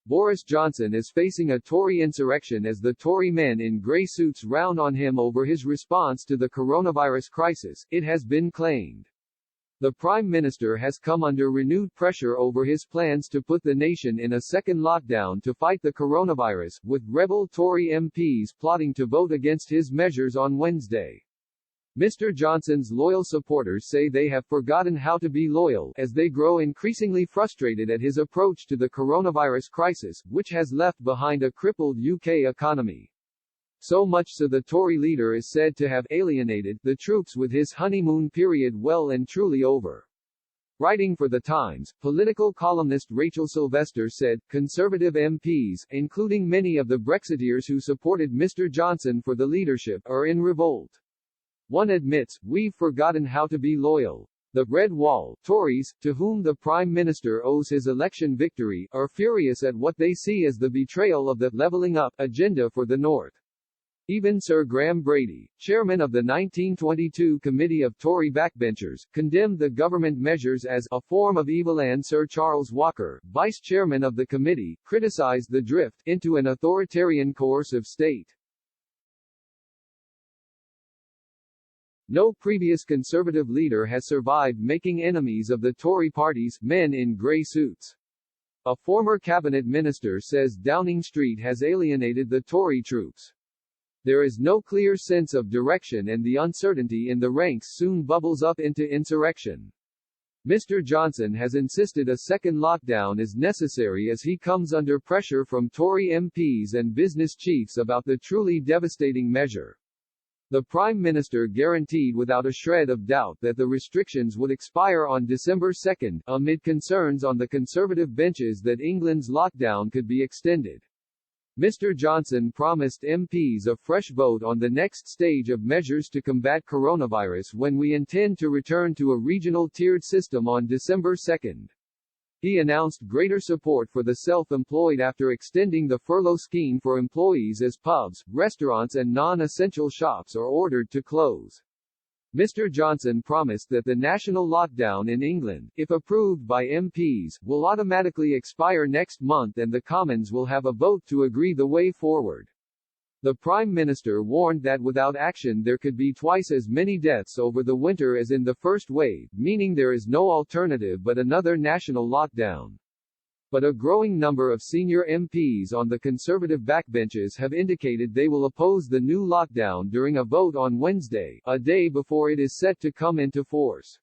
Boris Johnson is facing a Tory insurrection as the Tory men in grey suits round on him over his response to the coronavirus crisis, it has been claimed. The Prime Minister has come under renewed pressure over his plans to put the nation in a second lockdown to fight the coronavirus, with rebel Tory MPs plotting to vote against his measures on Wednesday. Mr. Johnson's loyal supporters say they have forgotten how to be loyal, as they grow increasingly frustrated at his approach to the coronavirus crisis, which has left behind a crippled UK economy. So much so the Tory leader is said to have alienated the troops, with his honeymoon period well and truly over. Writing for The Times, political columnist Rachel Sylvester said, Conservative MPs, including many of the Brexiteers who supported Mr. Johnson for the leadership, are in revolt. One admits, we've forgotten how to be loyal. The Red Wall, Tories, to whom the Prime Minister owes his election victory, are furious at what they see as the betrayal of the levelling up agenda for the North. Even Sir Graham Brady, chairman of the 1922 Committee of Tory backbenchers, condemned the government measures as a form of evil, and Sir Charles Walker, vice chairman of the committee, criticised the drift into an authoritarian coercive state. No previous Conservative leader has survived making enemies of the Tory party's men in grey suits. A former cabinet minister says Downing Street has alienated the Tory troops. There is no clear sense of direction, and the uncertainty in the ranks soon bubbles up into insurrection. Mr. Johnson has insisted a second lockdown is necessary as he comes under pressure from Tory MPs and business chiefs about the truly devastating measure. The Prime Minister guaranteed without a shred of doubt that the restrictions would expire on December 2, amid concerns on the Conservative benches that England's lockdown could be extended. Mr. Johnson promised MPs a fresh vote on the next stage of measures to combat coronavirus when we intend to return to a regional tiered system on December 2. He announced greater support for the self-employed after extending the furlough scheme for employees as pubs, restaurants and non-essential shops are ordered to close. Mr. Johnson promised that the national lockdown in England, if approved by MPs, will automatically expire next month and the Commons will have a vote to agree the way forward. The Prime Minister warned that without action there could be twice as many deaths over the winter as in the first wave, meaning there is no alternative but another national lockdown. But a growing number of senior MPs on the Conservative backbenches have indicated they will oppose the new lockdown during a vote on Wednesday, a day before it is set to come into force.